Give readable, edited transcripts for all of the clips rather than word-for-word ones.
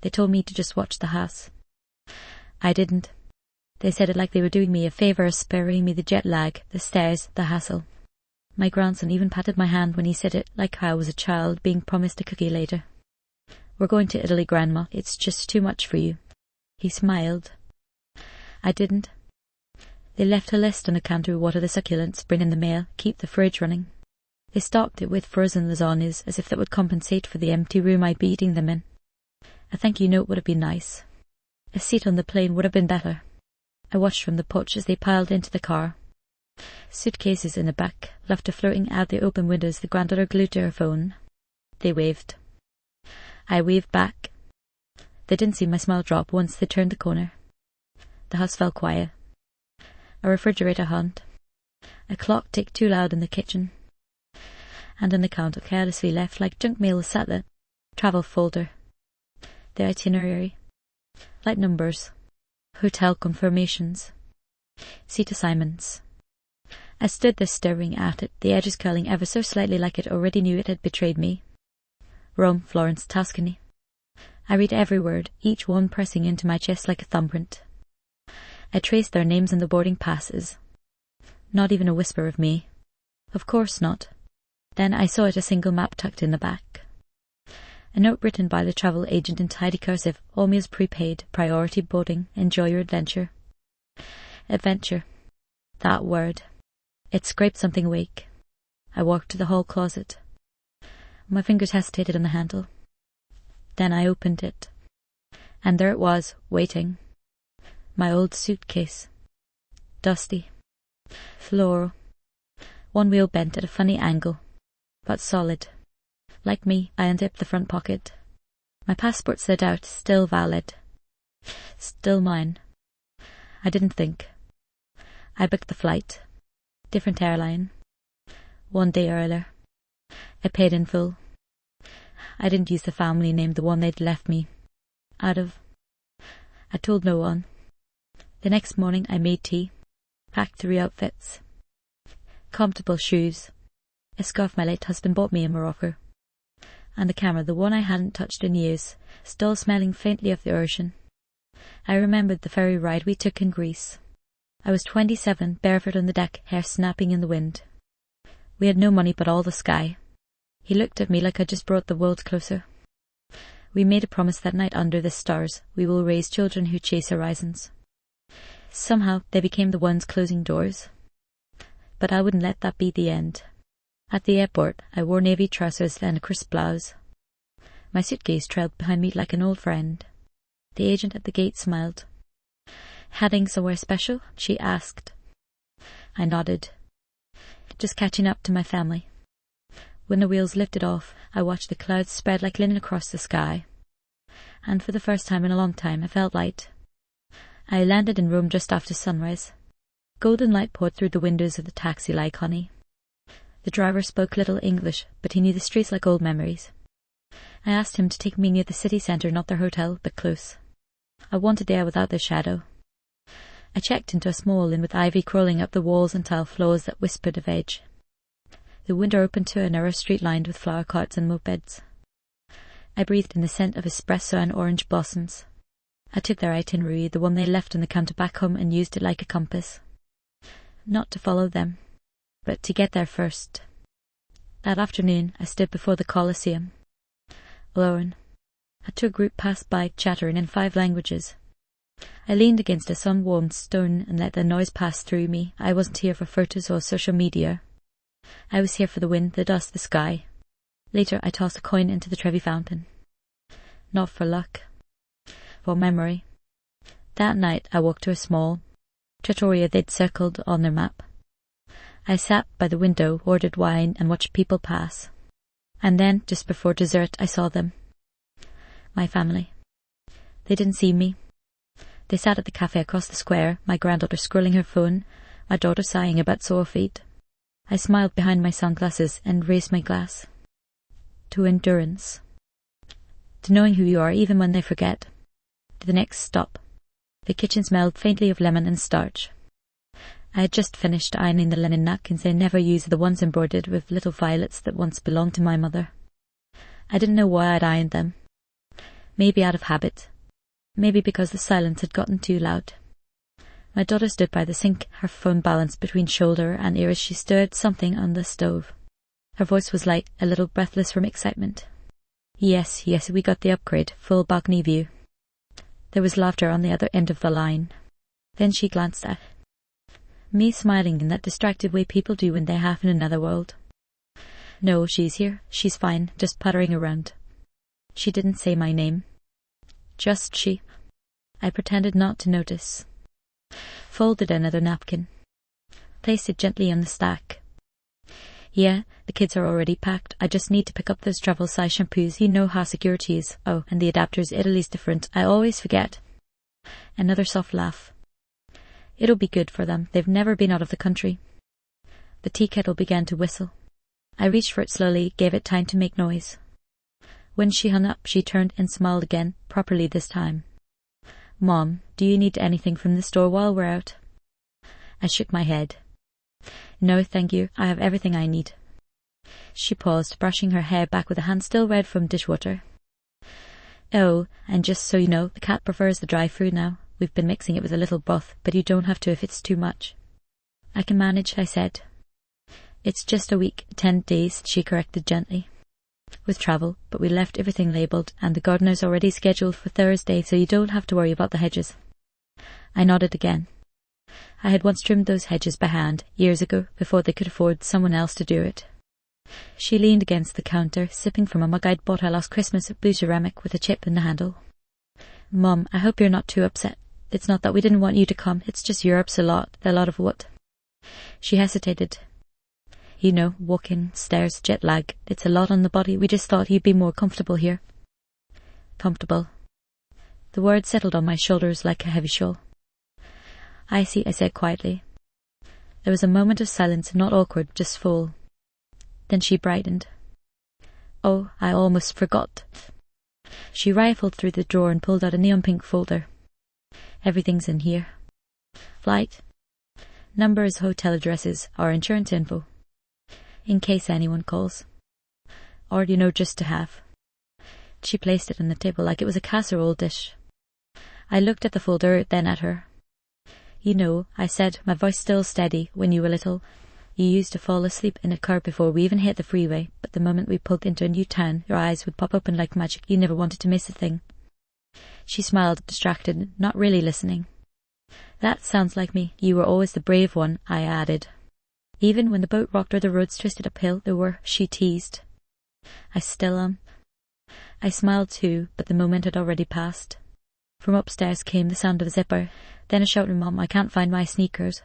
They told me to just watch the house. I didn't. They said it like they were doing me a favour, sparing me the jet lag, the stairs, the hassle. My grandson even patted my hand when he said it like I was a child being promised a cookie later. We're going to Italy, Grandma. It's just too much for you. He smiled. I didn't. They left a list on the counter: water the succulents, bring in the mail, keep the fridge running. They stocked it with frozen lasagnas, as if that would compensate for the empty room I'd be eating them in. A thank you note would have been nice. A seat on the plane would have been better. I watched from the porch as they piled into the car. Suitcases in the back, laughter floating out the open windows, the granddaughter glued to her phone. They waved. I waved back. They didn't see my smile drop once they turned the corner. The house fell quiet. A refrigerator hummed. A clock ticked too loud in the kitchen. And on the counter, carelessly left like junk mail, sat the travel folder, the itinerary, light numbers, hotel confirmations, seat assignments. I stood there staring at it, the edges curling ever so slightly like it already knew it had betrayed me. Rome, Florence, Tuscany. I read every word, each one pressing into my chest like a thumbprint. I traced their names on the boarding passes. Not even a whisper of me. Of course not. Then I saw it, a single map tucked in the back. A note written by the travel agent in tidy cursive: all meals prepaid, priority boarding, enjoy your adventure. Adventure. That word. It scraped something awake. I walked to the hall closet. My fingers hesitated on the handle. Then I opened it. And there it was, waiting. My old suitcase. Dusty. Floral. One wheel bent at a funny angle, but solid. Like me, I unzipped the front pocket. My passport slid out, still valid. Still mine. I didn't think. I booked the flight. Different airline. 1 day earlier. I paid in full. I didn't use the family name, the one they'd left me. I told no one. The next morning I made tea. Packed 3 outfits. Comfortable shoes. A scarf my late husband bought me in Morocco. And the camera, the one I hadn't touched in years, still smelling faintly of the ocean. I remembered the ferry ride we took in Greece. I was 27, barefoot on the deck, hair snapping in the wind. We had no money but all the sky. He looked at me like I just brought the world closer. We made a promise that night under the stars: we will raise children who chase horizons. Somehow they became the ones closing doors. But I wouldn't let that be the end. At the airport, I wore navy trousers and a crisp blouse. My suitcase trailed behind me like an old friend. The agent at the gate smiled. Heading somewhere special? She asked. I nodded. Just catching up to my family. When the wheels lifted off, I watched the clouds spread like linen across the sky. And for the first time in a long time, I felt light. I landed in Rome just after sunrise. Golden light poured through the windows of the taxi like honey. The driver spoke little English, but he knew the streets like old memories. I asked him to take me near the city centre, not their hotel, but close. I wanted air without the shadow. I checked into a small inn with ivy crawling up the walls and tile floors that whispered of age. The window opened to a narrow street lined with flower carts and mopeds. I breathed in the scent of espresso and orange blossoms. I took their itinerary, the one they left on the counter back home, and used it like a compass. Not to follow them, but to get there first. That afternoon I stood before the Colosseum. Alone. A tour group passed by, chattering in 5 languages. I leaned against a sun-warmed stone and let the noise pass through me. I wasn't here for photos or social media. I was here for the wind, the dust, the sky. Later I tossed a coin into the Trevi fountain. Not for luck. For memory. That night I walked to a small trattoria they'd circled on their map. I sat by the window, ordered wine, and watched people pass. And then, just before dessert, I saw them. My family. They didn't see me. They sat at the cafe across the square, my granddaughter scrolling her phone, my daughter sighing about sore feet. I smiled behind my sunglasses and raised my glass. To endurance. To knowing who you are even when they forget. To the next stop. The kitchen smelled faintly of lemon and starch. I had just finished ironing the linen napkins they never used, the ones embroidered with little violets that once belonged to my mother. I didn't know why I'd ironed them. maybe out of habit, maybe because the silence had gotten too loud. My daughter stood by the sink, her phone balanced between shoulder and ear as she stirred something on the stove. Her voice was light, a little breathless from excitement. Yes, we got the upgrade, full balcony view. There was laughter on the other end of the line. Then she glanced at me, smiling in that distracted way people do when they're half in another world. No, she's here. She's fine, just puttering around. She didn't say my name. Just she. I pretended not to notice. Folded another napkin. Placed it gently on the stack. Yeah, the kids are already packed. I just need to pick up those travel size shampoos. You know how security is. Oh, and the adapters. Italy's different. I always forget. Another soft laugh. It'll be good for them. They've never been out of the country. The tea kettle began to whistle. I reached for it slowly, gave it time to make noise. When she hung up, she turned and smiled again, properly this time. Mom, do you need anything from the store while we're out? I shook my head. No, thank you. I have everything I need. She paused, brushing her hair back with a hand still red from dishwater. Oh, and just so you know, the cat prefers the dry food now. We've been mixing it with a little broth, but you don't have to if it's too much. I can manage, I said. It's just a week, 10 days, she corrected gently. With travel, but we left everything labelled, and the gardener's already scheduled for Thursday, so you don't have to worry about the hedges. I nodded again. I had once trimmed those hedges by hand, years ago, before they could afford someone else to do it. She leaned against the counter, sipping from a mug I'd bought her last Christmas, a blue ceramic with a chip in the handle. Mum, I hope you're not too upset. It's not that we didn't want you to come, it's just Europe's a lot of what? She hesitated. You know, walking, stairs, jet lag, it's a lot on the body. We just thought you'd be more comfortable here. Comfortable. The word settled on my shoulders like a heavy shawl. I see, I said quietly. There was a moment of silence, not awkward, just full. Then she brightened. Oh, I almost forgot. She rifled through the drawer and pulled out a neon pink folder. Everything's in here. Flight, numbers, hotel addresses, our insurance info. In case anyone calls. Or, you know, just to have. She placed it on the table like it was a casserole dish. I looked at the folder, then at her. You know, I said, my voice still steady, when you were little. You used to fall asleep in a car before we even hit the freeway, but the moment we pulled into a new town, your eyes would pop open like magic. You never wanted to miss a thing. She smiled, distracted, not really listening. That sounds like me. You were always the brave one, I added. Even when the boat rocked or the roads twisted uphill, there were, she teased. I still am. I smiled too, but the moment had already passed. From upstairs came the sound of a zipper, then a shout from Mum, I can't find my sneakers.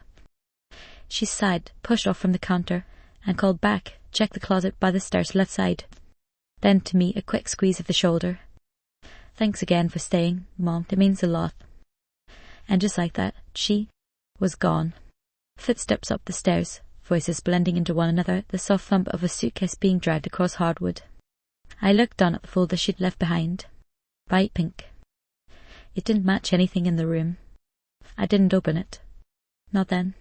She sighed, pushed off from the counter, and called back, check the closet by the stairs left side. Then to me, a quick squeeze of the shoulder. Thanks again for staying, Mom, it means a lot. And just like that, she was gone. Footsteps up the stairs, voices blending into one another, the soft thump of a suitcase being dragged across hardwood. I looked down at the folder she'd left behind. Bright pink. It didn't match anything in the room. I didn't open it. Not then.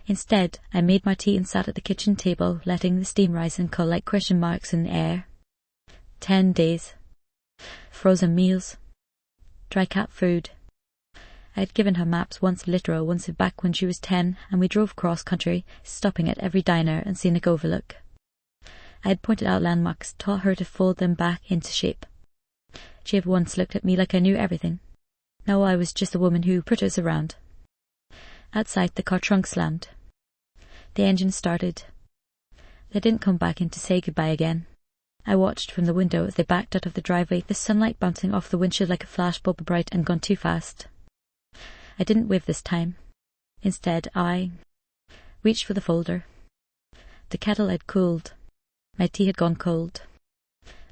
Instead, I made my tea and sat at the kitchen table, letting the steam rise and curl like question marks in the air. 10 days. Frozen meals. Dry cat food. I had given her maps, once literal, once back when she was 10, and we drove cross-country, stopping at every diner and scenic overlook. I had pointed out landmarks, taught her to fold them back into shape. She had once looked at me like I knew everything. Now I was just a woman who putters around. Outside, the car trunk slammed. The engine started. They didn't come back in to say goodbye again. I watched from the window as they backed out of the driveway, the sunlight bouncing off the windshield like a flash bulb bright and gone too fast. I didn't wave this time. Instead, I reached for the folder. The kettle had cooled. My tea had gone cold.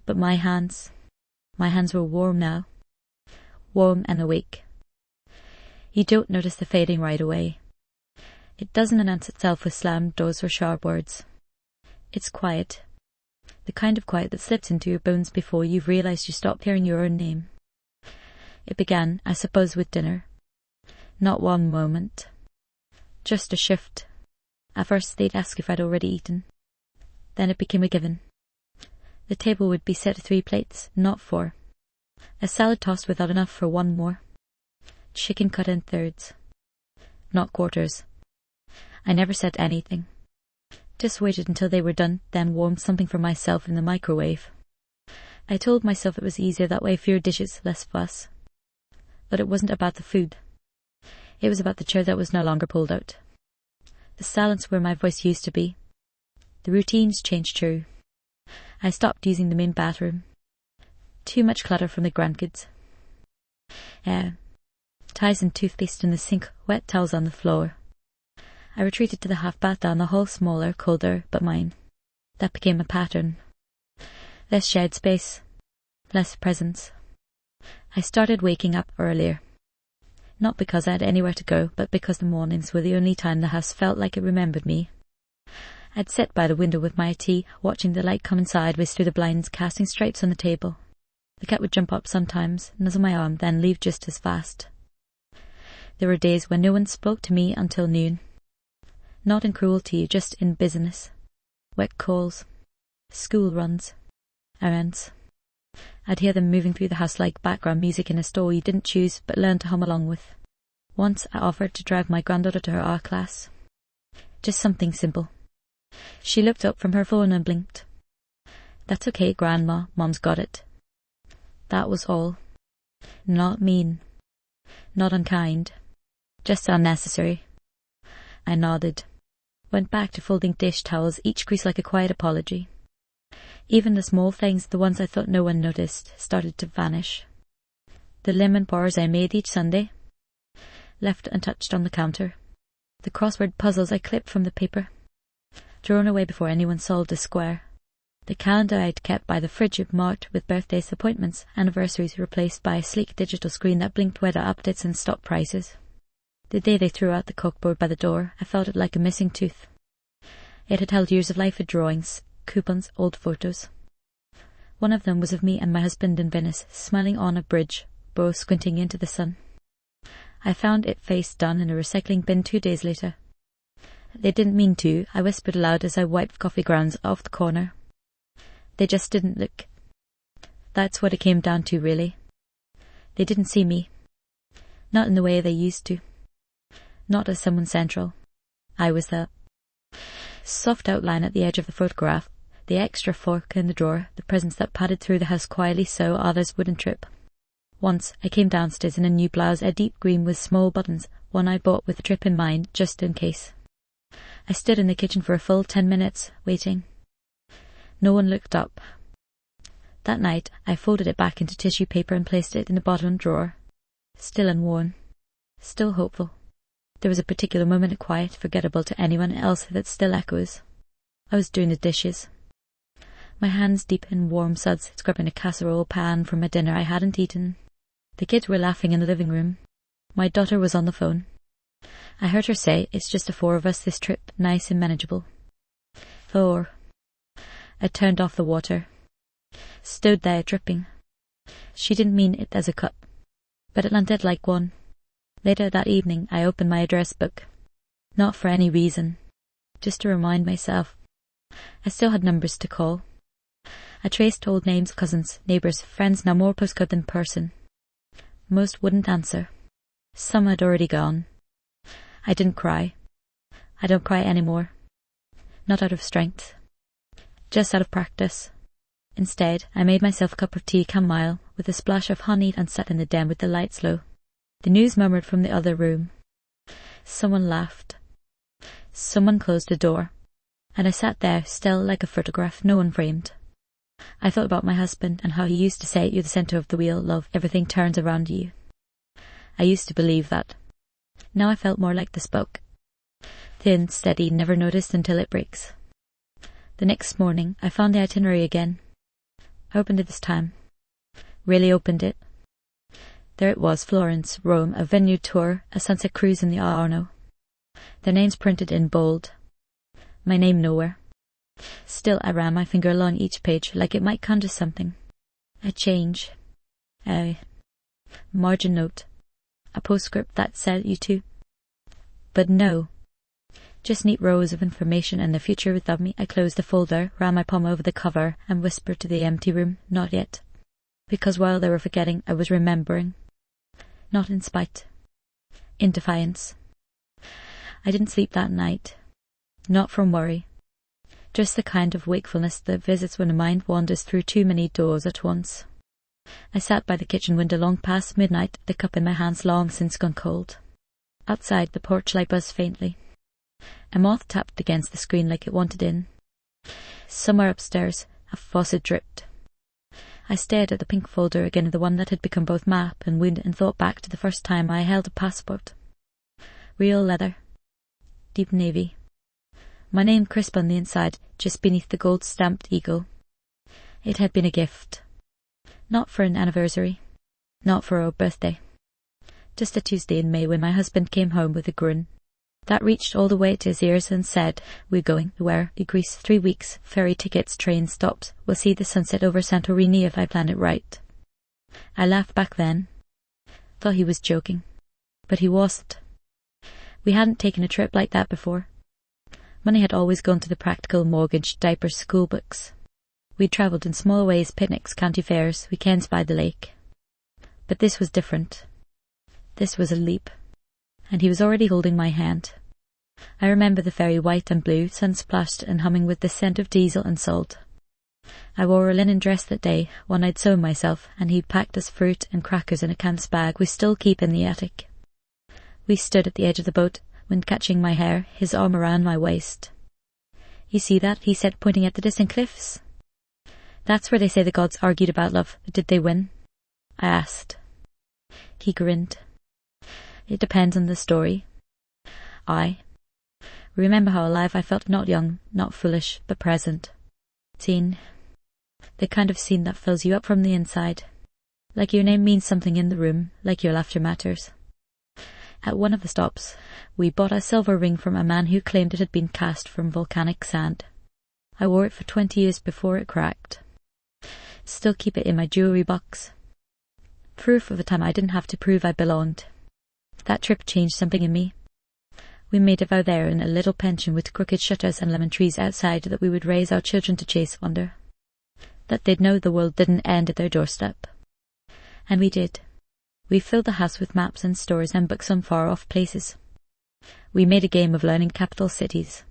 But my hands were warm now. Warm and awake. You don't notice the fading right away. It doesn't announce itself with slammed doors or sharp words. It's quiet. The kind of quiet that slips into your bones before you've realized you stopped hearing your own name. It began, I suppose, with dinner. Not one moment. Just a shift. At first they'd ask if I'd already eaten. Then it became a given. The table would be set 3 plates, not 4. A salad tossed without enough for one more. Chicken cut in thirds. Not quarters. I never said anything. Just waited until they were done, then warmed something for myself in the microwave. I told myself it was easier that way, fewer dishes, less fuss. But it wasn't about the food. It was about the chair that was no longer pulled out. The silence where my voice used to be. The routines changed too. I stopped using the main bathroom. Too much clutter from the grandkids. Ties and toothpaste in the sink, wet towels on the floor. I retreated to the half bath down the hall, smaller, colder, but mine. That became a pattern. Less shared space. Less presence. I started waking up earlier. Not because I had anywhere to go, but because the mornings were the only time the house felt like it remembered me. I'd sit by the window with my tea, watching the light coming sideways through the blinds, casting stripes on the table. The cat would jump up sometimes, nuzzle my arm, then leave just as fast. There were days when no one spoke to me until noon. Not in cruelty, just in business. Wet calls. School runs. Errands. I'd hear them moving through the house like background music in a store you didn't choose but learned to hum along with. Once I offered to drive my granddaughter to her art class. Just something simple. She looked up from her phone and blinked. That's okay, Grandma, Mom's got it. That was all. Not mean. Not unkind. Just unnecessary. I nodded. Went back to folding dish towels, each crease like a quiet apology. Even the small things, the ones I thought no one noticed, started to vanish. The lemon bars I made each Sunday, left untouched on the counter. The crossword puzzles I clipped from the paper, thrown away before anyone solved a square. The calendar I'd kept by the fridge marked with birthdays, appointments, anniversaries replaced by a sleek digital screen that blinked weather updates and stock prices. The day they threw out the corkboard by the door, I felt it like a missing tooth. It had held years of life of drawings, coupons, old photos. One of them was of me and my husband in Venice, smiling on a bridge, both squinting into the sun. I found it face down in a recycling bin 2 days later. They didn't mean to, I whispered aloud as I wiped coffee grounds off the corner. They just didn't look. That's what it came down to, really. They didn't see me. Not in the way they used to. Not as someone central. I was that. Soft outline at the edge of the photograph, the extra fork in the drawer, the presents that padded through the house quietly so others wouldn't trip. Once I came downstairs in a new blouse, a deep green with small buttons, one I bought with a trip in mind, just in case. I stood in the kitchen for a full 10 minutes, waiting. No one looked up. That night I folded it back into tissue paper and placed it in the bottom drawer. Still unworn. Still hopeful. There was a particular moment of quiet, forgettable to anyone else, that still echoes. I was doing the dishes. My hands deep in warm suds, scrubbing a casserole pan from a dinner I hadn't eaten. The kids were laughing in the living room. My daughter was on the phone. I heard her say, "It's just the 4 of us this trip, nice and manageable." 4. I turned off the water. Stood there, dripping. She didn't mean it as a cup, but it landed like one. Later that evening I opened my address book. Not for any reason. Just to remind myself. I still had numbers to call. I traced old names, cousins, neighbours, friends, now more postcode than person. Most wouldn't answer. Some had already gone. I didn't cry. I don't cry anymore. Not out of strength. Just out of practice. Instead, I made myself a cup of tea chamomile with a splash of honey and sat in the den with the lights low. The news murmured from the other room. Someone laughed. Someone closed the door. And I sat there, still like a photograph, no one framed. I thought about my husband and how he used to say, "You're the centre of the wheel, love, everything turns around you." I used to believe that. Now I felt more like the spoke. Thin, steady, never noticed until it breaks. The next morning I found the itinerary again. I opened it this time. Really opened it. There it was, Florence, Rome, a vineyard tour, a sunset cruise in the Arno. Their names printed in bold. My name nowhere. Still I ran my finger along each page like it might conjure something. A change. A margin note. A postscript that said you too. But no. Just neat rows of information and the future without me. I closed the folder, ran my palm over the cover, and whispered to the empty room, "Not yet." because while they were forgetting, I was remembering. Not in spite. In defiance. I didn't sleep that night. Not from worry. Just the kind of wakefulness that visits when a mind wanders through too many doors at once. I sat by the kitchen window long past midnight, the cup in my hands long since gone cold. Outside, the porch light buzzed faintly. A moth tapped against the screen like it wanted in. Somewhere upstairs, a faucet dripped. I stared at the pink folder again, the one that had become both map and wound, and thought back to the first time I held a passport. Real leather. Deep navy. My name crisp on the inside, just beneath the gold-stamped eagle. It had been a gift. Not for an anniversary. Not for our birthday. Just a Tuesday in May when my husband came home with a grin that reached all the way to his ears and said, "We're going where? To Greece, 3 weeks, ferry tickets, train stops. We'll see the sunset over Santorini if I plan it right." I laughed back then. Thought he was joking. But he wasn't. We hadn't taken a trip like that before. Money had always gone to the practical: mortgage, diapers, school books. We'd travelled in small ways: picnics, county fairs, weekends by the lake. But this was different. This was a leap. And he was already holding my hand. I remember the ferry, white and blue, sun-splashed and humming with the scent of diesel and salt. I wore a linen dress that day, one I'd sewn myself, and he'd packed us fruit and crackers in a canvas bag we still keep in the attic. We stood at the edge of the boat, wind catching my hair, his arm around my waist. "You see that?" he said, pointing at the distant cliffs. "That's where they say the gods argued about love. Did they win?" I asked. He grinned. "It depends on the story." I remember how alive I felt, not young, not foolish, but present. Seen. The kind of scene that fills you up from the inside. Like your name means something in the room, like your laughter matters. At one of the stops, we bought a silver ring from a man who claimed it had been cast from volcanic sand. I wore it for 20 years before it cracked. Still keep it in my jewellery box. Proof of a time I didn't have to prove I belonged. That trip changed something in me. We made a vow there in a little pension with crooked shutters and lemon trees outside that we would raise our children to chase wonder. That they'd know the world didn't end at their doorstep. And we did. We filled the house with maps and stories and books on far-off places. We made a game of learning capital cities.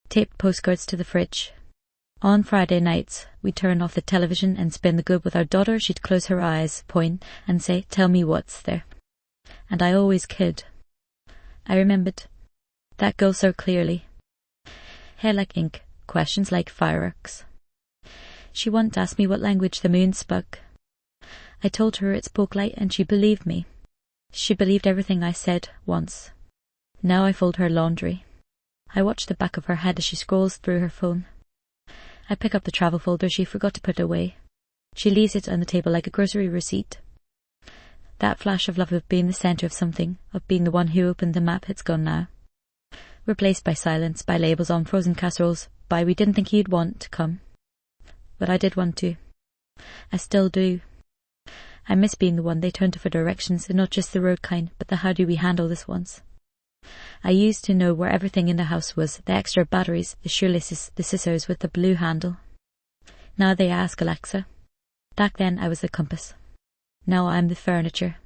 Taped postcards to the fridge. On Friday nights, we'd turn off the television and spin the globe with our daughter. She'd close her eyes, point, and say, "Tell me what's there." And I always could. I remembered. That girl so clearly. Hair like ink, questions like fireworks. She once asked me what language the moon spoke. I told her it spoke light, and she believed me. She believed everything I said once. Now I fold her laundry. I watch the back of her head as she scrolls through her phone. I pick up the travel folder she forgot to put away. She leaves it on the table like a grocery receipt. That flash of love of being the centre of something, of being the one who opened the map, it's gone now. Replaced by silence, by labels on frozen casseroles, by "we didn't think you'd want to come." But I did want to. I still do. I miss being the one they turn to for directions, and not just the road kind, but the "how do we handle this" ones. I used to know where everything in the house was, the extra batteries, the shoelaces, the scissors with the blue handle. Now they ask Alexa. Back then I was the compass. Now I'm the furniture.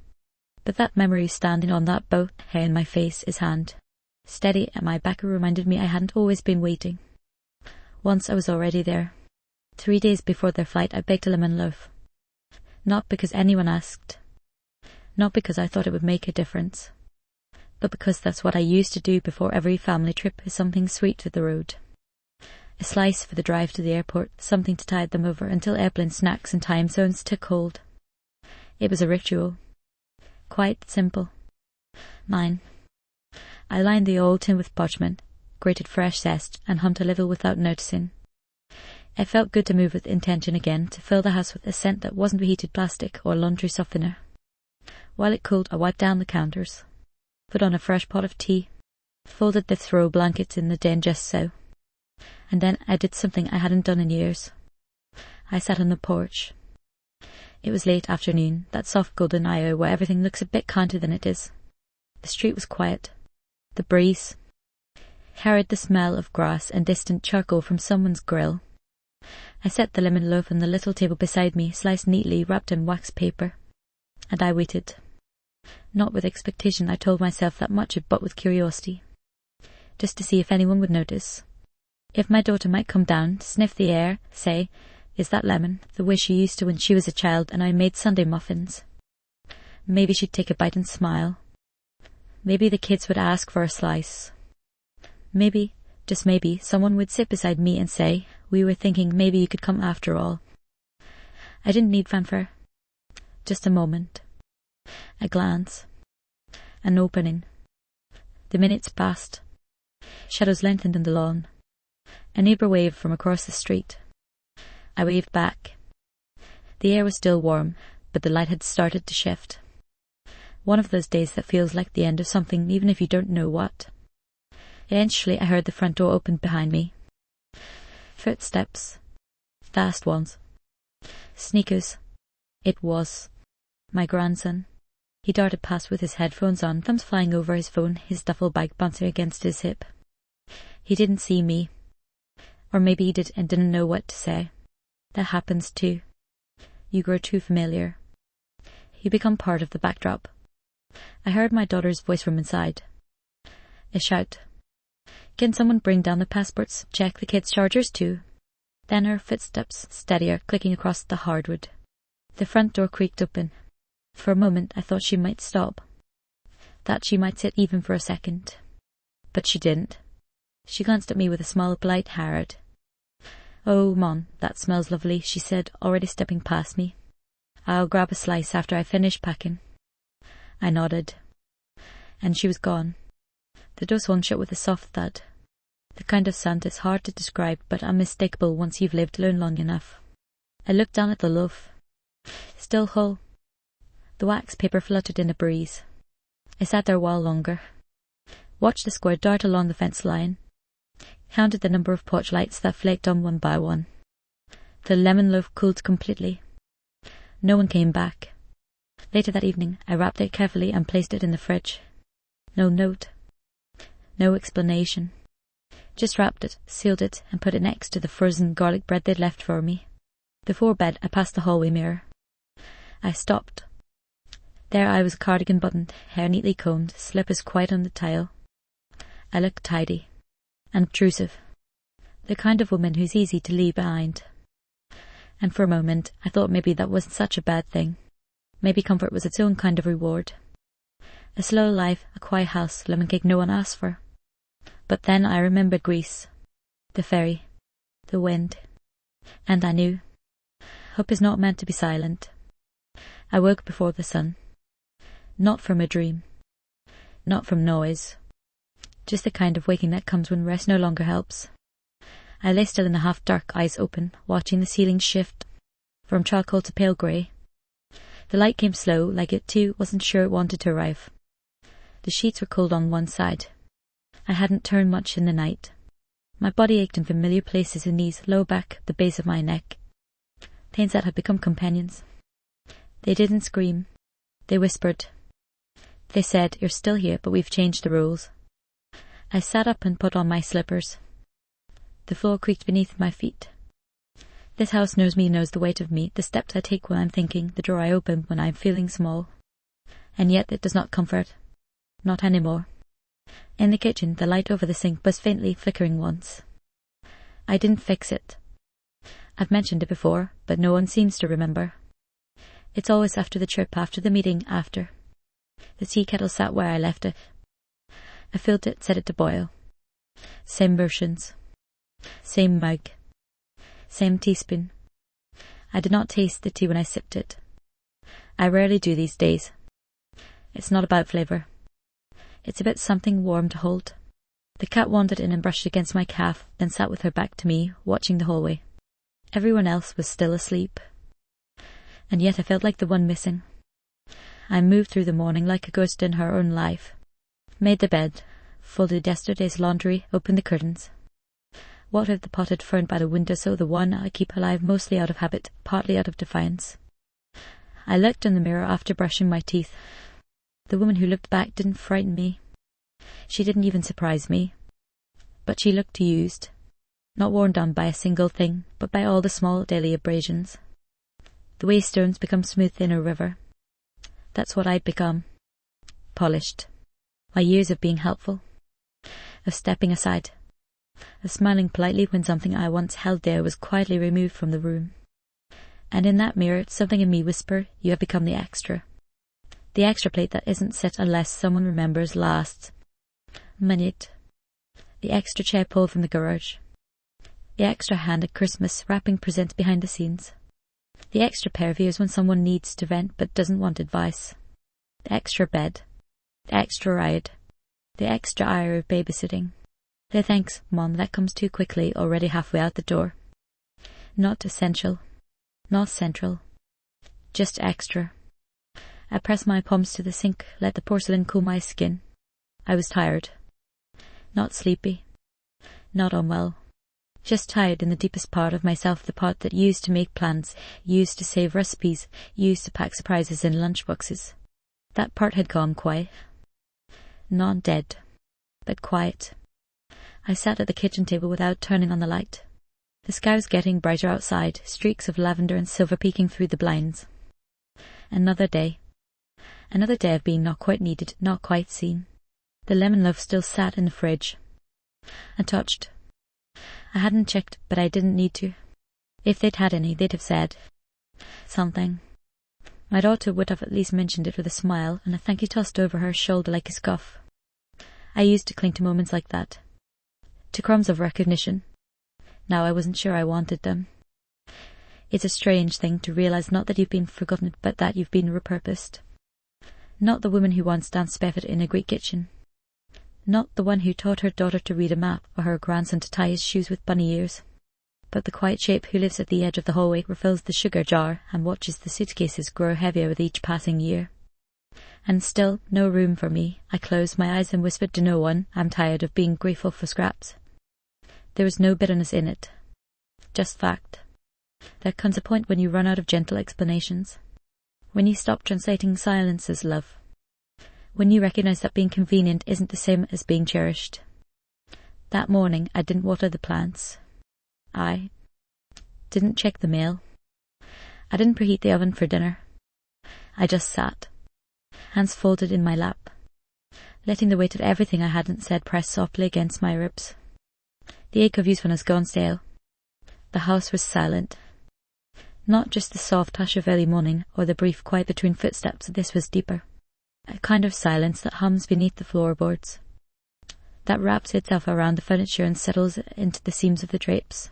But that memory standing on that boat, hair in my face, his hand, steady at my back, reminded me I hadn't always been waiting. Once I was already there. 3 days before their flight, I baked a lemon loaf. Not because anyone asked. Not because I thought it would make a difference. But because that's what I used to do before every family trip, is something sweet to the road. A slice for the drive to the airport, something to tide them over until airplane snacks and time zones took hold. It was a ritual. Quite simple. Mine. I lined the old tin with parchment, grated fresh zest, and hummed a little without noticing. It felt good to move with intention again, to fill the house with a scent that wasn't reheated plastic or laundry softener. While it cooled, I wiped down the counters, put on a fresh pot of tea, folded the throw blankets in the den just so. And then I did something I hadn't done in years. I sat on the porch. It was late afternoon, that soft golden hour where everything looks a bit kinder than it is. The street was quiet. The breeze carried the smell of grass and distant charcoal from someone's grill. I set the lemon loaf on the little table beside me, sliced neatly, wrapped in wax paper. And I waited. Not with expectation, I told myself that much, but with curiosity. Just to see if anyone would notice. If my daughter might come down, sniff the air, say, "Is that lemon?" the way she used to when she was a child and I made Sunday muffins. Maybe she'd take a bite and smile. Maybe the kids would ask for a slice. Maybe, just maybe, someone would sit beside me and say, "We were thinking maybe you could come after all." I didn't need fanfare. Just a moment. A glance. An opening. The minutes passed. Shadows lengthened on the lawn. A neighbour waved from across the street. I waved back. The air was still warm, but the light had started to shift. One of those days that feels like the end of something, even if you don't know what. Eventually I heard the front door open behind me. Footsteps. Fast ones. Sneakers. It was my grandson. He darted past with his headphones on, thumbs flying over his phone, his duffel bag bouncing against his hip. He didn't see me. Or maybe he did and didn't know what to say. That happens too. You grow too familiar. You become part of the backdrop. I heard my daughter's voice from inside. A shout. "Can someone bring down the passports? Check the kids' chargers too." Then her footsteps, steadier, clicking across the hardwood. The front door creaked open. For a moment I thought she might stop. That she might sit even for a second. But she didn't. She glanced at me with a smile of polite Harrod. "Oh, Mon, that smells lovely," she said, already stepping past me. "I'll grab a slice after I finish packing." I nodded. And she was gone. The door swung shut with a soft thud. The kind of sound that's hard to describe but unmistakable once you've lived alone long enough. I looked down at the loaf. Still whole. The wax paper fluttered in a breeze. I sat there a while longer. Watched the square dart along the fence line. Counted the number of porch lights that flaked on one by one. The lemon loaf cooled completely. No one came back. Later that evening, I wrapped it carefully and placed it in the fridge. No note. No explanation. Just wrapped it, sealed it, and put it next to the frozen garlic bread they'd left for me. Before bed, I passed the hallway mirror. I stopped. There I was, cardigan buttoned, hair neatly combed, slippers quiet on the tile. I looked tidy. Unobtrusive. The kind of woman who's easy to leave behind. And for a moment, I thought maybe that wasn't such a bad thing. Maybe comfort was its own kind of reward. A slow life, a quiet house, lemon cake no one asked for. But then I remembered Greece. The ferry. The wind. And I knew. Hope is not meant to be silent. I woke before the sun. Not from a dream. Not from noise. Just the kind of waking that comes when rest no longer helps. I lay still in the half-dark, eyes open, watching the ceiling shift from charcoal to pale grey. The light came slow, like it too wasn't sure it wanted to arrive. The sheets were cold on one side. I hadn't turned much in the night. My body ached in familiar places, the knees, low back, the base of my neck. Pains that had become companions. They didn't scream. They whispered. They said, "You're still here, but we've changed the rules." I sat up and put on my slippers. The floor creaked beneath my feet. This house knows me, knows the weight of me, the steps I take when I'm thinking, the door I open when I'm feeling small. And yet it does not comfort. Not anymore. In the kitchen, the light over the sink was faintly flickering once. I didn't fix it. I've mentioned it before, but no one seems to remember. It's always after the trip, after the meeting, after. The tea kettle sat where I left it. I filled it, set it to boil. Same motions. Same mug. Same teaspoon. I did not taste the tea when I sipped it. I rarely do these days. It's not about flavour. It's about something warm to hold. The cat wandered in and brushed against my calf, then sat with her back to me, watching the hallway. Everyone else was still asleep. And yet I felt like the one missing. I moved through the morning like a ghost in her own life. Made the bed, folded yesterday's laundry, opened the curtains. Watered the potted fern by the windowsill, the one I keep alive mostly out of habit, partly out of defiance. I looked in the mirror after brushing my teeth. The woman who looked back didn't frighten me. She didn't even surprise me. But she looked used. not worn down by a single thing, but by all the small daily abrasions. The way stones become smooth in a river. That's what I'd become. Polished. My years of being helpful. Of stepping aside. Of smiling politely when something I once held dear was quietly removed from the room. And in that mirror, something in me whispered, you have become the extra. The extra plate that isn't set unless someone remembers last minute. The extra chair pulled from the garage. The extra hand at Christmas wrapping presents behind the scenes. The extra pair of ears when someone needs to vent but doesn't want advice. The extra bed. The extra ride. The extra hour of babysitting. The thanks, Mom, that comes too quickly, already halfway out the door. Not essential. Not central. Just extra. I pressed my palms to the sink, let the porcelain cool my skin. I was tired. Not sleepy. Not unwell. Just tired in the deepest part of myself, the part that used to make plans, used to save recipes, used to pack surprises in lunchboxes. That part had gone quiet. Not dead, but quiet. I sat at the kitchen table without turning on the light. The sky was getting brighter outside, streaks of lavender and silver peeking through the blinds. Another day. Another day of being not quite needed, not quite seen. The lemon loaf still sat in the fridge. Untouched. I hadn't checked, but I didn't need to. If they'd had any, they'd have said something. My daughter would have at least mentioned it with a smile and a thank you tossed over her shoulder like a scuff. I used to cling to moments like that. To crumbs of recognition. Now I wasn't sure I wanted them. It's a strange thing to realize not that you've been forgotten, but that you've been repurposed. Not the woman who once danced barefoot in a Greek kitchen. Not the one who taught her daughter to read a map or her grandson to tie his shoes with bunny ears. But the quiet shape who lives at the edge of the hallway, refills the sugar jar and watches the suitcases grow heavier with each passing year. And still no room for me. I closed my eyes and whispered to no one, I'm tired of being grateful for scraps. There was no bitterness in it. Just fact. There comes a point when you run out of gentle explanations. When you stop translating silence as love. When you recognize that being convenient isn't the same as being cherished. That morning I didn't water the plants. I didn't check the mail. I didn't preheat the oven for dinner. I just sat, hands folded in my lap, letting the weight of everything I hadn't said press softly against my ribs. The ache of usefulness gone stale. The house was silent. Not just the soft hush of early morning or the brief quiet between footsteps, this was deeper. A kind of silence that hums beneath the floorboards, that wraps itself around the furniture and settles into the seams of the drapes.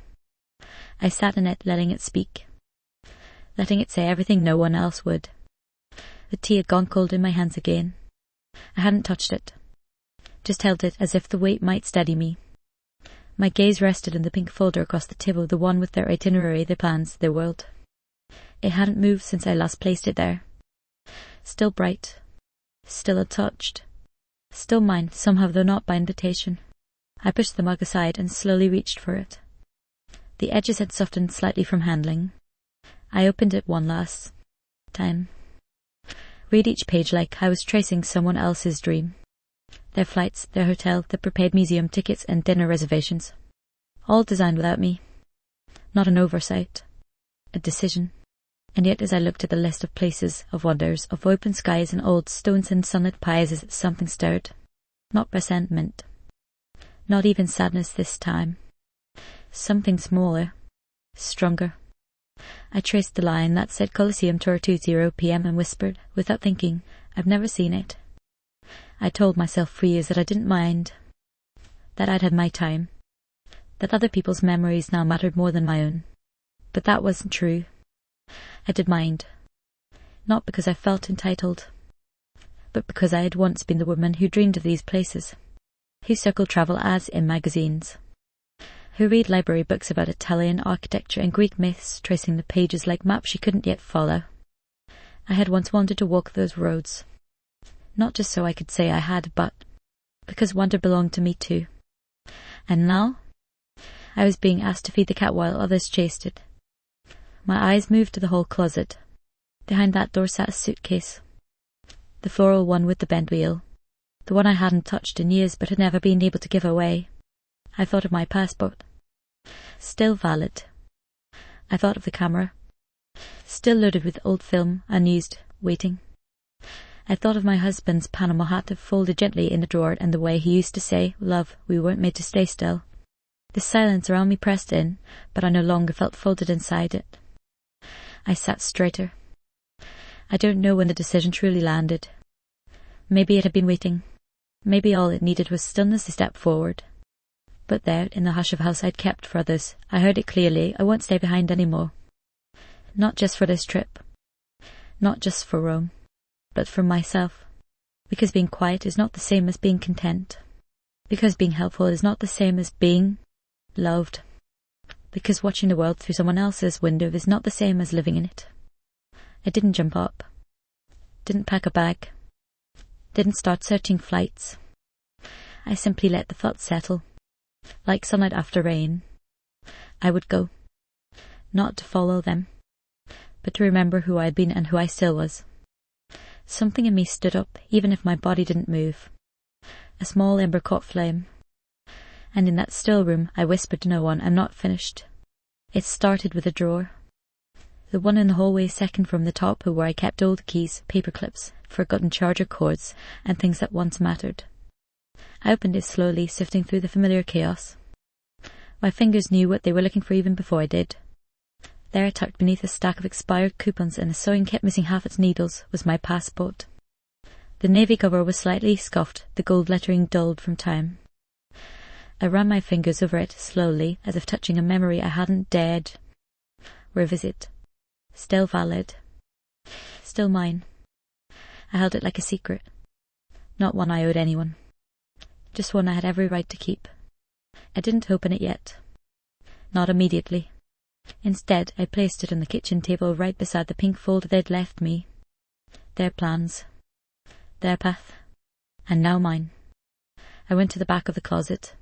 I sat in it, letting it speak, letting it say everything no one else would. The tea had gone cold in my hands again. I hadn't touched it, just held it as if the weight might steady me. My gaze rested in the pink folder across the table, the one with their itinerary, their plans, their world. It hadn't moved since I last placed it there. Still bright, still untouched, still mine, somehow though not by invitation. I pushed the mug aside and slowly reached for it. The edges had softened slightly from handling. I opened it one last time. Read each page like I was tracing someone else's dream. Their flights, their hotel, their prepaid museum tickets and dinner reservations. All designed without me. Not an oversight. A decision. And yet as I looked at the list of places, of wonders, of open skies and old stones and sunlit pies, something stirred. Not resentment. Not even sadness this time. Something smaller. Stronger. I traced the line that said Coliseum Tour 20 p.m. and whispered, without thinking, I've never seen it. I told myself for years that I didn't mind. That I'd had my time. That other people's memories now mattered more than my own. But that wasn't true. I did mind. Not because I felt entitled, but because I had once been the woman who dreamed of these places, who circled travel as in magazines, who read library books about Italian architecture and Greek myths, tracing the pages like maps she couldn't yet follow. I had once wanted to walk those roads, not just so I could say I had, but because wonder belonged to me too. And now I was being asked to feed the cat while others chased it. My eyes moved to the hall closet. Behind that door sat a suitcase. The floral one with the bent wheel. The one I hadn't touched in years but had never been able to give away. I thought of my passport. Still valid. I thought of the camera, still loaded with old film, unused, waiting. I thought of my husband's Panama hat folded gently in the drawer and the way he used to say, "Love, we weren't made to stay still." The silence around me pressed in, but I no longer felt folded inside it. I sat straighter. I don't know when the decision truly landed. Maybe it had been waiting. Maybe all it needed was stillness to step forward. But there, in the hush of house I'd kept for others, I heard it clearly. I won't stay behind any more. Not just for this trip. Not just for Rome. But for myself. Because being quiet is not the same as being content. Because being helpful is not the same as being loved. Because watching the world through someone else's window is not the same as living in it. I didn't jump up. Didn't pack a bag. Didn't start searching flights. I simply let the thoughts settle. Like sunlight after rain. I would go. Not to follow them, but to remember who I had been and who I still was. Something in me stood up, even if my body didn't move. A small ember caught flame. And in that still room, I whispered to no one, "I'm not finished." It started with a drawer. The one in the hallway second from the top, where I kept old keys, paper clips, forgotten charger cords, and things that once mattered. I opened it slowly, sifting through the familiar chaos. My fingers knew what they were looking for even before I did. There, tucked beneath a stack of expired coupons and a sewing kit missing half its needles, was my passport. The navy cover was slightly scuffed, the gold lettering dulled from time. I ran my fingers over it slowly, as if touching a memory I hadn't dared revisit. Still valid. Still mine. I held it like a secret. Not one I owed anyone. Just one I had every right to keep. I didn't open it yet. Not immediately. Instead, I placed it on the kitchen table right beside the pink folder they'd left me. Their plans. Their path. And now mine. I went to the back of the closet.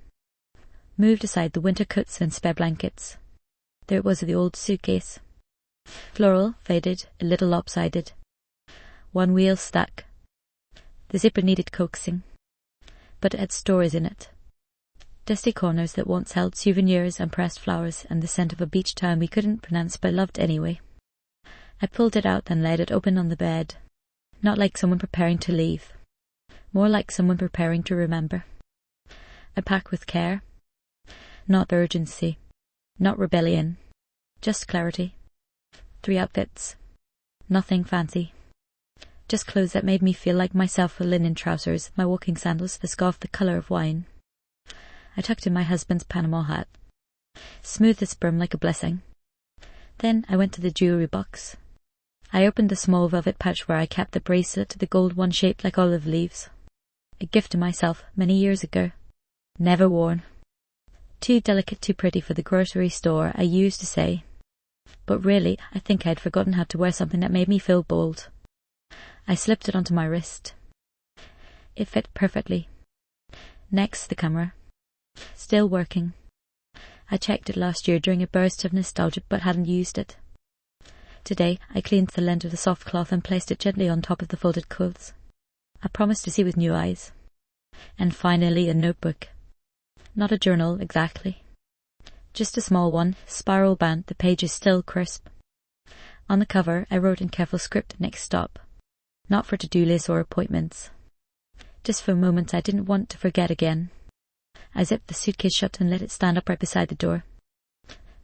Moved aside the winter coats and spare blankets. There it was of the old suitcase. Floral, faded, a little lopsided. One wheel stuck. The zipper needed coaxing. But it had stories in it. Dusty corners that once held souvenirs and pressed flowers and the scent of a beach town we couldn't pronounce but loved anyway. I pulled it out and laid it open on the bed. Not like someone preparing to leave. More like someone preparing to remember. I packed with care. Not urgency. Not rebellion. Just clarity. 3 outfits. Nothing fancy. Just clothes that made me feel like myself, with linen trousers, my walking sandals, a scarf the colour of wine. I tucked in my husband's Panama hat. Smoothed its brim like a blessing. Then I went to the jewellery box. I opened the small velvet pouch where I kept the bracelet, the gold one shaped like olive leaves. A gift to myself many years ago. Never worn. Too delicate, too pretty for the grocery store, I used to say. But really, I think I had forgotten how to wear something that made me feel bold. I slipped it onto my wrist. It fit perfectly. Next, the camera. Still working. I checked it last year during a burst of nostalgia but hadn't used it. Today, I cleaned the lens with a soft cloth and placed it gently on top of the folded clothes. I promised to see with new eyes. And finally, a notebook. Not a journal, exactly. Just a small one, spiral bound, the pages still crisp. On the cover, I wrote in careful script, "Next stop." Not for to-do lists or appointments. Just for moments I didn't want to forget again. I zipped the suitcase shut and let it stand up right beside the door.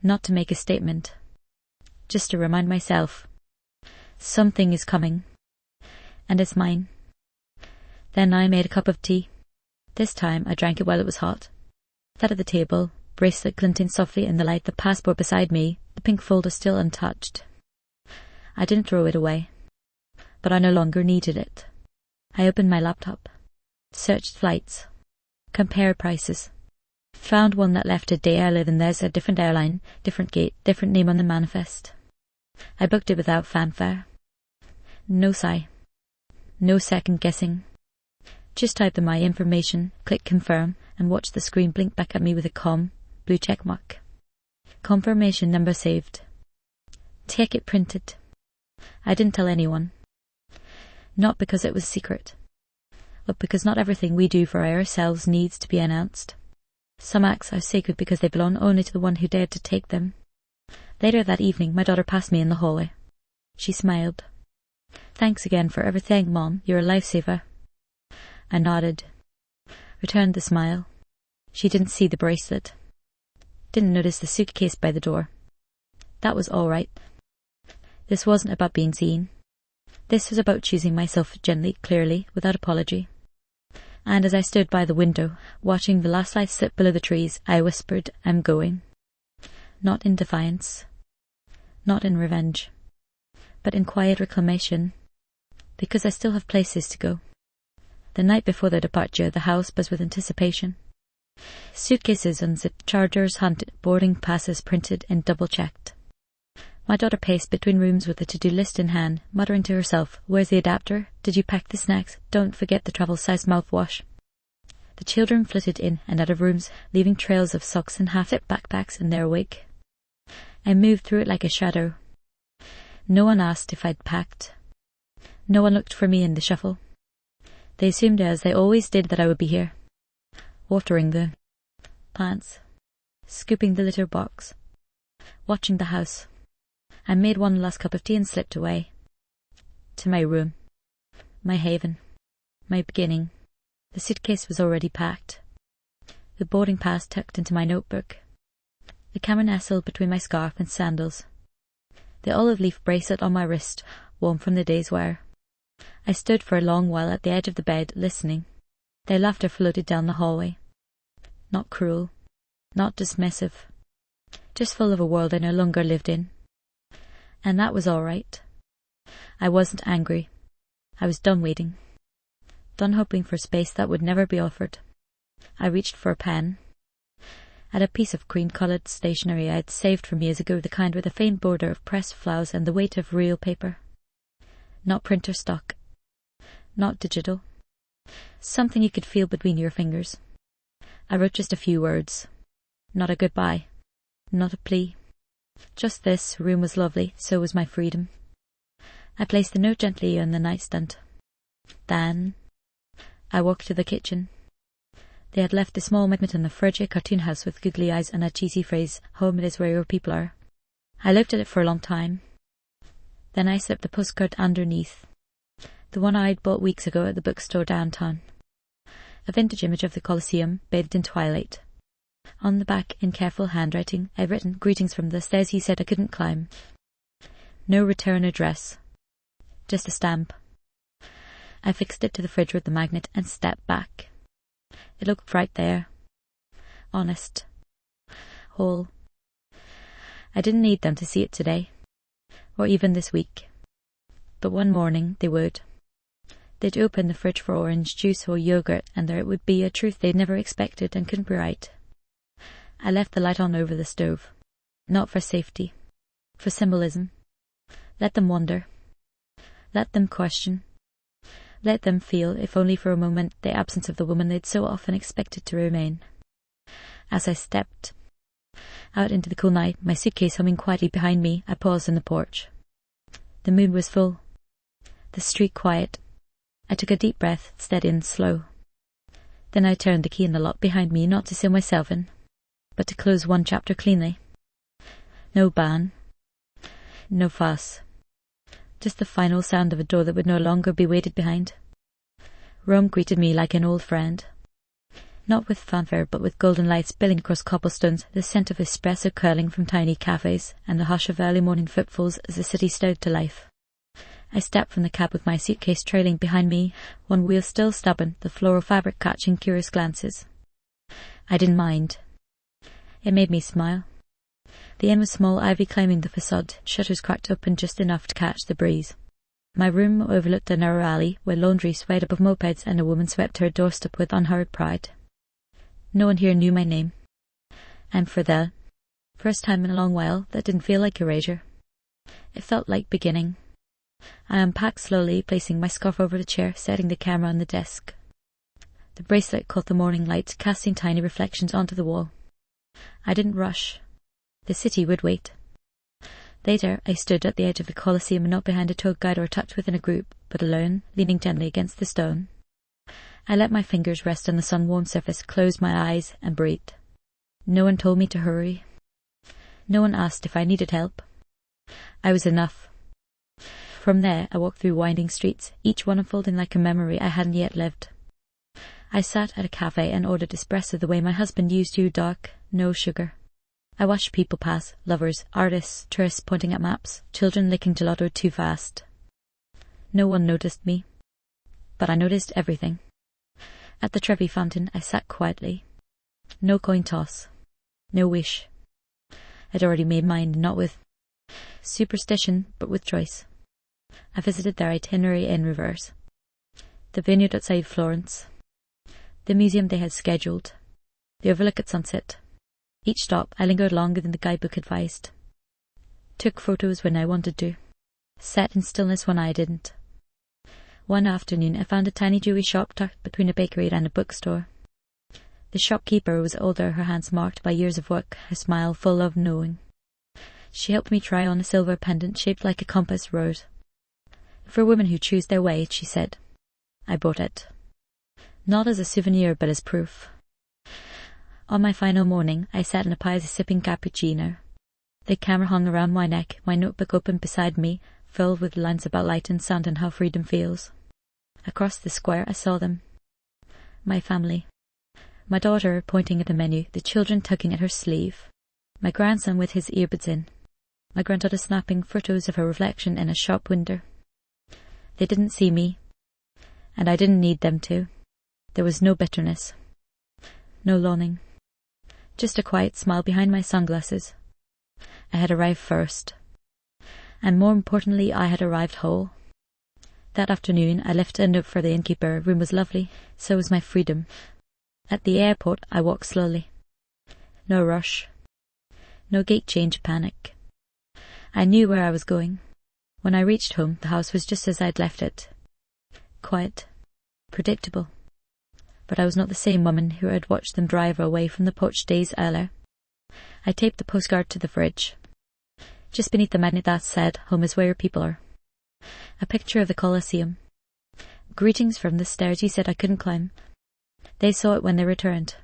Not to make a statement. Just to remind myself. Something is coming. And it's mine. Then I made a cup of tea. This time I drank it while it was hot. Sat at the table, bracelet glinting softly in the light, the passport beside me, the pink folder still untouched. I didn't throw it away. But I no longer needed it. I opened my laptop. Searched flights. Compared prices. Found one that left a day earlier than theirs, a different airline, different gate, different name on the manifest. I booked it without fanfare. No sigh. No second guessing. Just typed in my information, click confirm, and watched the screen blink back at me with a calm, blue check mark. Confirmation number saved. Ticket printed. I didn't tell anyone. Not because it was secret, but because not everything we do for ourselves needs to be announced. Some acts are sacred because they belong only to the one who dared to take them. Later that evening, my daughter passed me in the hallway. She smiled. "Thanks again for everything, Mom. You're a lifesaver." I nodded, returned the smile. She didn't see the bracelet. Didn't notice the suitcase by the door. That was all right. This wasn't about being seen. This was about choosing myself gently, clearly, without apology. And as I stood by the window, watching the last light slip below the trees, I whispered, "I'm going." Not in defiance. Not in revenge. But in quiet reclamation. Because I still have places to go. The night before their departure, the house buzzed with anticipation. Suitcases unzipped, chargers hunted, boarding passes printed and double-checked. My daughter paced between rooms with a to-do list in hand, muttering to herself, "Where's the adapter? Did you pack the snacks? Don't forget the travel-sized mouthwash." The children flitted in and out of rooms, leaving trails of socks and half-zipped backpacks in their wake. I moved through it like a shadow. No one asked if I'd packed. No one looked for me in the shuffle. They assumed, as they always did, that I would be here. Watering the plants, scooping the litter box, watching the house. I made one last cup of tea and slipped away. To my room. My haven. My beginning. The suitcase was already packed. The boarding pass tucked into my notebook. The camera nestled between my scarf and sandals. The olive leaf bracelet on my wrist, warm from the day's wear. I stood for a long while at the edge of the bed, listening. Their laughter floated down the hallway. Not cruel. Not dismissive. Just full of a world I no longer lived in. And that was all right. I wasn't angry. I was done waiting. Done hoping for space that would never be offered. I reached for a pen. At a piece of cream-coloured stationery I had saved from years ago, the kind with a faint border of pressed flowers and the weight of real paper. Not printer stock. Not digital. Something you could feel between your fingers. I wrote just a few words. Not a goodbye. Not a plea. Just this: room was lovely, so was my freedom. I placed the note gently on the nightstand. Then I walked to the kitchen. They had left the small magnet in the fridge, a cartoon house with googly eyes and a cheesy phrase, "Home it is where your people are." I looked at it for a long time. Then I slipped the postcard underneath. The one I'd bought weeks ago at the bookstore downtown. A vintage image of the Colosseum, bathed in twilight. On the back, in careful handwriting, I'd written, "Greetings from the stairs he said I couldn't climb." No return address. Just a stamp. I fixed it to the fridge with the magnet and stepped back. It looked right there. Honest. Whole. I didn't need them to see it today. Or even this week. But one morning they would. They'd open the fridge for orange juice or yogurt, and there it would be, a truth they'd never expected and couldn't be right. I left the light on over the stove. Not for safety. For symbolism. Let them wonder. Let them question. Let them feel, if only for a moment, the absence of the woman they'd so often expected to remain. As I stepped out into the cool night, my suitcase humming quietly behind me, I paused in the porch. The moon was full. The street quiet. I took a deep breath, steady and slow. Then I turned the key in the lock behind me, not to seal myself in, but to close one chapter cleanly. No bang. No fuss. Just the final sound of a door that would no longer be waited behind. Rome greeted me like an old friend. Not with fanfare, but with golden lights spilling across cobblestones, the scent of espresso curling from tiny cafes, and the hush of early morning footfalls as the city stirred to life. I stepped from the cab with my suitcase trailing behind me, one wheel still stubborn, the floral fabric catching curious glances. I didn't mind. It made me smile. The inn was small, ivy climbing the facade, shutters cracked open just enough to catch the breeze. My room overlooked a narrow alley where laundry swayed above mopeds and a woman swept her doorstep with unhurried pride. No one here knew my name. And for the first time in a long while, that didn't feel like erasure. It felt like beginning. I unpacked slowly, placing my scarf over the chair, setting the camera on the desk. The bracelet caught the morning light, casting tiny reflections onto the wall. I didn't rush. The city would wait. Later, I stood at the edge of the Colosseum, not behind a tour guide or tucked within a group, but alone, leaning gently against the stone. I let my fingers rest on the sun-warmed surface, closed my eyes, and breathed. No one told me to hurry. No one asked if I needed help. I was enough. From there, I walked through winding streets, each one unfolding like a memory I hadn't yet lived. I sat at a cafe and ordered espresso the way my husband used to, dark, no sugar. I watched people pass, lovers, artists, tourists pointing at maps, children licking gelato too fast. No one noticed me, but I noticed everything. At the Trevi fountain, I sat quietly. No coin toss. No wish. I'd already made mine, not with superstition, but with choice. I visited their itinerary in reverse. The vineyard outside Florence. The museum they had scheduled. The overlook at sunset. Each stop, I lingered longer than the guidebook advised. Took photos when I wanted to. Sat in stillness when I didn't. One afternoon, I found a tiny Jewish shop tucked between a bakery and a bookstore. The shopkeeper was older, her hands marked by years of work, her smile full of knowing. She helped me try on a silver pendant shaped like a compass rose. For women who choose their way, she said. I bought it. Not as a souvenir, but as proof. On my final morning, I sat in a pause sipping cappuccino. The camera hung around my neck, my notebook open beside me, filled with lines about light and sound and how freedom feels. Across the square, I saw them. My family. My daughter pointing at the menu, the children tugging at her sleeve. My grandson with his earbuds in. My granddaughter snapping photos of her reflection in a shop window. They didn't see me, and I didn't need them to. There was no bitterness. No longing. Just a quiet smile behind my sunglasses. I had arrived first. And more importantly, I had arrived whole. That afternoon, I left a note for the innkeeper. Room was lovely, so was my freedom. At the airport, I walked slowly. No rush. No gate change panic. I knew where I was going. When I reached home, the house was just as I'd left it. Quiet. Predictable. But I was not the same woman who had watched them drive away from the porch days earlier. I taped the postcard to the fridge. Just beneath the magnet that said, home is where your people are. A picture of the Colosseum. Greetings from the stairs he said I couldn't climb. They saw it when they returned.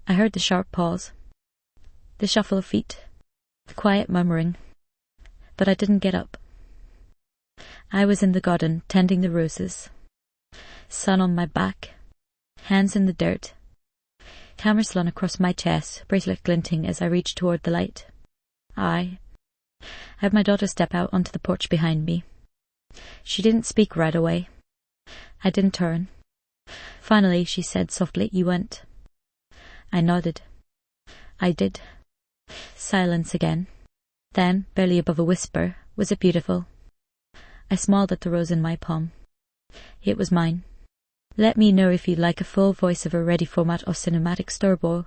I heard the sharp pause. The shuffle of feet. The quiet murmuring. But I didn't get up. I was in the garden, tending the roses. Sun on my back. Hands in the dirt. Camera slung across my chest, bracelet glinting as I reached toward the light. I had my daughter step out onto the porch behind me. She didn't speak right away. I didn't turn. Finally, she said softly, "You went." I nodded. I did. Silence again. Then, barely above a whisper, "Was it beautiful?" I smiled at the rose in my palm. It was mine. Let me know if you'd like a full voice of a ready format or cinematic storyboard